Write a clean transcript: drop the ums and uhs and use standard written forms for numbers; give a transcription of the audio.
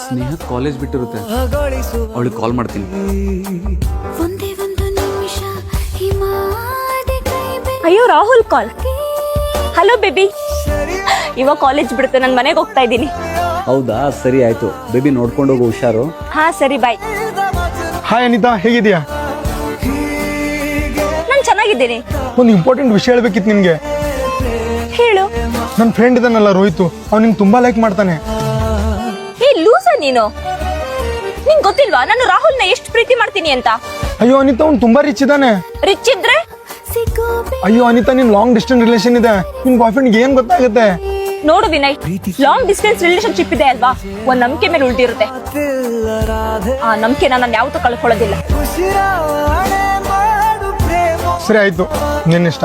ಸ್ನೇಹ college ಬಿಟ್ಟಿರುತ್ತೆ, ಅವಳಿಗೆ ಕಾಲ್ ಮಾಡ್ತೀನಿ. ಅಯ್ಯೋ ರಾಹುಲ್ ಕಾಲ್. ಹಲೋ ಬೇಬಿ, ಇವಾಗ ಕಾಲೇಜ್ ಬಿಡುತ್ತೆ, ನಾನು ಮನೆಗೆ ಹೋಗ್ತಾ ಇದ್ದೀನಿ. ಹೌದಾ, ಸರಿ ಆಯ್ತು ಬೇಬಿ, ನೋಡ್ಕೊಂಡು ಹೋಗು, ಹುಷಾರು. ಹಾ ಸರಿ, ಬಾಯ್. ಹಾಯ್ ಅನಿತಾ, ಹೇಗಿದ್ಯಾ? ನಾನು ಚೆನ್ನಾಗಿದ್ದೀನಿ. ಒಂದು ಇಂಪಾರ್ಟೆಂಟ್ ವಿಷಯ ಹೇಳ್ಬೇಕಿತ್ತು ನಿನ್ಗೆ. ಹೇಳು. ನನ್ನ ಫ್ರೆಂಡ್ ಇದನ್ನಲ್ಲ ರೋಹಿತ್, ಅವ್ನು ನಿಂಗೆ ತುಂಬಾ ಲೈಕ್ ಮಾಡ್ತಾನೆ. ಏ ಲೂಸ ನೀನು, ನಿಂಗೆ ಗೊತ್ತಿಲ್ವಾ ನಾನು ರಾಹುಲ್ನ ಎಷ್ಟು ಪ್ರೀತಿ ಮಾಡ್ತೀನಿ ಅಂತ? ಅಯ್ಯೋ ಅನಿತಾ, ಅವ್ನು ತುಂಬಾ ರಿಚ್ ಇದ್ದಾನೆ. ರಿಚ್ ಇದ್ರೆ? ಅಯ್ಯೋ ಅನಿತಾ, ನಿನ್ ಲಾಂಗ್ ಡಿಸ್ಟೆನ್ಸ್ ರಿಲೇಷನ್ ಇದೆ, ನಿನ್ ಬಾಯ್ ಫ್ರೆಂಡ್ಗೆ ಏನ್ ಗೊತ್ತಾಗುತ್ತೆ? ನೋಡು ವಿನಯ್, ಲಾಂಗ್ ಡಿಸ್ಟೆನ್ಸ್ ರಿಲೇಶನ್ಶಿಪ್ ಇದೆ ಅಲ್ವಾ, ಒಂದ್ ನಂಬಿಕೆ ಮೇಲೆ ಉಳಿದಿರುತ್ತೆ. ಆ ನಂಬಿಕೆನ ನಾನು ಯಾವತ್ತೂ ಕಳ್ಕೊಳ್ಳೋದಿಲ್ಲ. ಸರಿ ಆಯ್ತು, ನಿನ್ನಿಷ್ಟ.